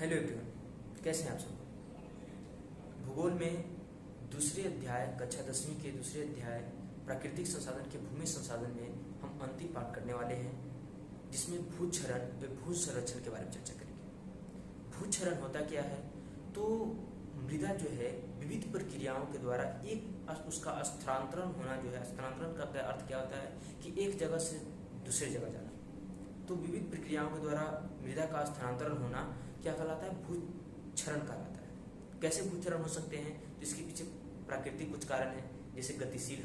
Hello everyone, कैसे हैं आप सब। भूगोल में दूसरे अध्याय कक्षा 10वीं के दूसरे अध्याय प्राकृतिक संसाधन के भूमि संसाधन में हम अंतिम पाठ करने वाले हैं, जिसमें भूक्षरण व भू संरक्षण के बारे में चर्चा करेंगे। भूक्षरण होता क्या है? तो मृदा जो है विविध प्रक्रियाओं के द्वारा उसका स्थानांतरण होना जो है, स्थानांतरण का अर्थ क्या होता है कि एक जगह से दूसरे जगह जाना। तो विविध प्रक्रियाओं के द्वारा मृदा का स्थानांतरण होना क्या कहलाता है? भूक्षरण कहलाता है। कैसे भूक्षरण हो सकते हैं? तो इसके पीछे प्राकृतिक कुछ कारण है, जैसे गतिशील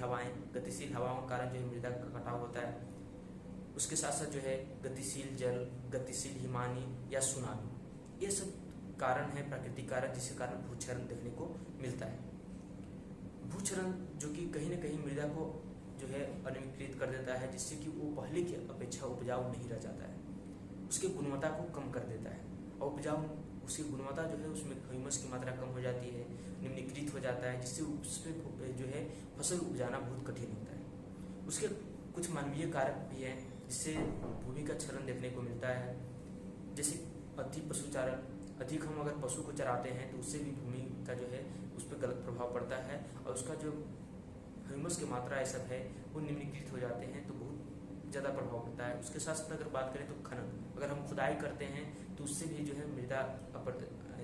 हवाओं के कारण जो है मृदा का कटाव होता है। उसके साथ साथ जो है गतिशील जल, गतिशील हिमानी या सुनामी, ये सब कारण है, प्राकृतिक कारण, जिसके कारण भूक्षरण देखने को मिलता है। भूक्षरण जो कि कहीं न कहीं मृदा को जो है अनियमित कर देता है, जिससे कि वो पहले की अपेक्षा उपजाऊ नहीं रह जाता है, उसकी गुणवत्ता को कम कर देता है और उसकी गुणवत्ता जो है उसमें ह्यूमस की मात्रा कम हो जाती है, निम्नीकृत हो जाता है, जिससे उसमें जो है फसल उपजाना बहुत कठिन होता है। उसके कुछ मानवीय कारक भी हैं जिससे भूमि का क्षरण देखने को मिलता है, जैसे अधिक पशुचारण। अधिक हम अगर पशु को चराते हैं तो उससे भी भूमि का जो है उस पर गलत प्रभाव पड़ता है और उसका जो ह्यूमस की मात्रा ये सब है वो निम्नीकृत हो जाते हैं, तो बहुत ज़्यादा प्रभाव पड़ता है। उसके साथ साथ अगर बात करें तो खनन, अगर हम खुदाई करते हैं तो उससे भी जो है मृदा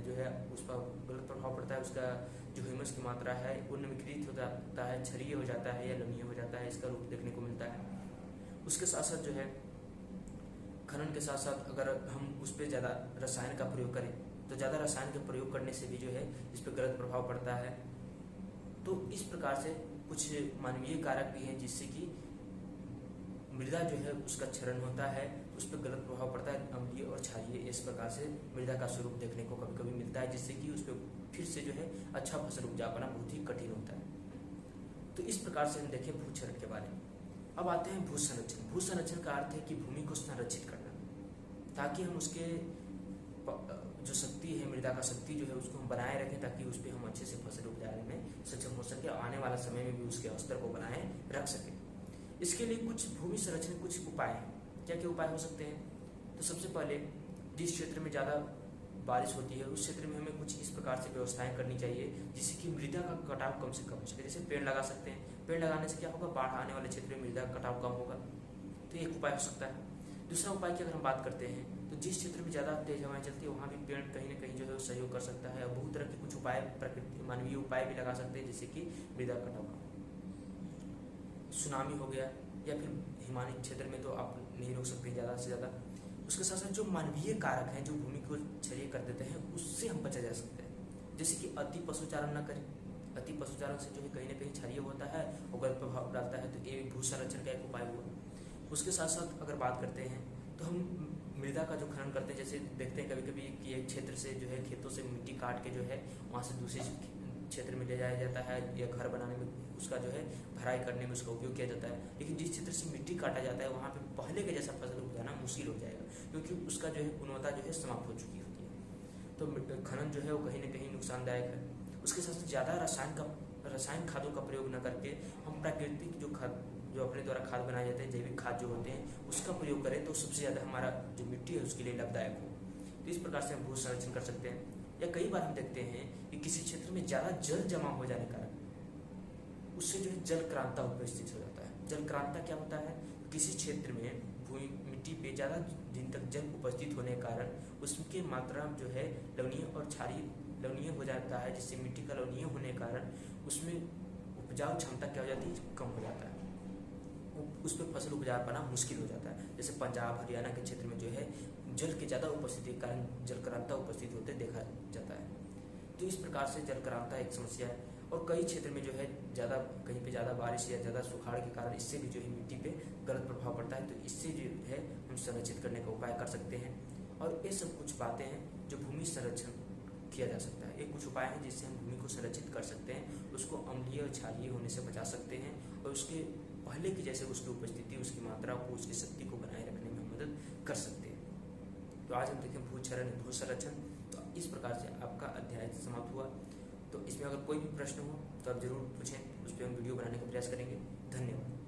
जो है उस पर गलत प्रभाव पड़ता है। उसका जो ह्यूमस की मात्रा है वो निम्नीकृत हो जाता है, क्षारीय हो जाता है या लवणीय हो जाता है, इसका रूप देखने को मिलता है। उसके साथ साथ जो है खनन के साथ साथ अगर हम उस पर ज़्यादा रसायन का प्रयोग करें तो ज़्यादा रसायन का प्रयोग करने से भी जो है इस पर गलत प्रभाव पड़ता है। तो इस प्रकार से कुछ मानवीय कारक भी हैं जिससे कि मृदा जो है उसका क्षरण होता है, उस पर गलत प्रभाव पड़ता है, अम्लीय और क्षारीय। इस प्रकार से मृदा का स्वरूप देखने को कभी कभी मिलता है, जिससे कि उस पर फिर से जो है अच्छा फसल उपजा पाना बहुत ही कठिन होता है। तो इस प्रकार से हम देखें भूक्षरण के बारे में। अब आते हैं भू संरक्षण। भू संरक्षण का अर्थ है कि भूमि को संरक्षित करना, ताकि हम उसके जो शक्ति है, मृदा का शक्ति जो है उसको हम बनाए रखें, ताकि उस पर हम अच्छे से फसल उपजाने में सक्षम हो सके, आने वाला समय में भी उसके स्तर को बनाए रख सके। इसके लिए कुछ भूमि संरक्षण कुछ उपाय हैं। क्या क्या उपाय हो सकते हैं? तो सबसे पहले जिस क्षेत्र में ज़्यादा बारिश होती है उस क्षेत्र में हमें कुछ इस प्रकार से व्यवस्थाएं करनी चाहिए जिससे कि मृदा का कटाव कम से कम हो सके। जैसे पेड़ लगा सकते हैं, पेड़ लगाने से क्या होगा, बाढ़ आने वाले क्षेत्र में मृदा का कटाव कम होगा, तो एक उपाय हो सकता है। दूसरा उपाय की अगर हम बात करते हैं तो जिस क्षेत्र में ज़्यादा तेज हवाएं चलती है वहाँ भी पेड़ कहीं ना कहीं जो है सहयोग कर सकता है, और बहुत तरह के कुछ उपाय प्रकृति मानवीय उपाय भी लगा सकते हैं जिससे कि मृदा कटाव कम। सुनामी हो गया या फिर हिमालय क्षेत्र में तो आप नहीं रोक सकते ज़्यादा से ज़्यादा। उसके साथ साथ जो मानवीय कारक हैं जो भूमि को क्षय कर देते हैं उससे हम बचा जा सकते हैं, जैसे कि अति पशुचारण न करें। अति पशुचारण से जो है कहीं ना कहीं क्षारीय होता है और गलत प्रभाव डालता है, तो ये भू संरक्षण का एक उपाय हुआ। उसके साथ साथ अगर बात करते हैं तो हम मृदा का जो खनन करते हैं, जैसे देखते हैं कभी कभी कि एक क्षेत्र से जो है खेतों से मिट्टी काट के जो है वहाँ से दूसरे क्षेत्र में ले जाया जाता है या घर बनाने में उसका जो है भराई करने में उसका उपयोग किया जाता है। लेकिन जिस क्षेत्र से मिट्टी काटा जाता है वहाँ पे पहले के जैसा फसल उपजाना मुश्किल हो जाएगा, क्योंकि उसका जो है गुणवत्ता जो है समाप्त हो चुकी होती है। तो खनन जो है वो कहीं ना कहीं नुकसानदायक है। उसके साथ ज़्यादा रासायनिक खादों का प्रयोग न करके हम प्राकृतिक जो अपने द्वारा खाद बनाए जाते हैं, जैविक खाद जो होते हैं, उसका प्रयोग करें तो सबसे ज़्यादा हमारा जो मिट्टी है उसके लिए लाभदायक हो। तो इस प्रकार से हम भू संरक्षण कर सकते हैं। या कई बार हम देखते हैं कि किसी क्षेत्र में ज़्यादा जल जमा हो जाने का कारण उससे जो है जल क्रांता उपस्थित हो जाता है। जल क्रांता क्या होता है? किसी क्षेत्र में मिट्टी पे ज़्यादा दिन तक जल उपस्थित होने के कारण उसकी मात्रा जो है लवणीय हो जाता है, जिससे मिट्टी का लवणीय होने के कारण उसमें उपजाऊ क्षमता क्या हो जाती है, कम हो जाता है, उस पर फसल उपजा पाना मुश्किल हो जाता है। जैसे पंजाब हरियाणा के क्षेत्र में जो है जल की ज़्यादा उपस्थिति के कारण जलक्रांता उपस्थित होते देखा जाता है। तो इस प्रकार से जलक्रांता एक समस्या है। और कई क्षेत्र में जो है कहीं पे ज़्यादा बारिश या ज़्यादा सुखाड़ के कारण इससे भी जो है मिट्टी पे गलत प्रभाव पड़ता है, तो इससे जो है हम संरक्षित करने का उपाय कर सकते हैं। और ये सब कुछ बातें हैं जो भूमि संरक्षण किया जा सकता है। ये कुछ उपाय हैं जिससे हम भूमि को संरक्षित कर सकते हैं, उसको अम्लीय और क्षारीय होने से बचा सकते हैं और उसके पहले की जैसे उसकी उपस्थिति, उसकी मात्रा को, उसकी शक्ति को बनाए रखने में मदद कर सकते हैं। तो आज हम देखें भूक्षरण, भू संरक्षण। तो इस प्रकार से आपका अध्याय समाप्त हुआ। तो इसमें अगर कोई भी प्रश्न हो तो आप जरूर पूछें, उस पर हम वीडियो बनाने का प्रयास करेंगे। धन्यवाद।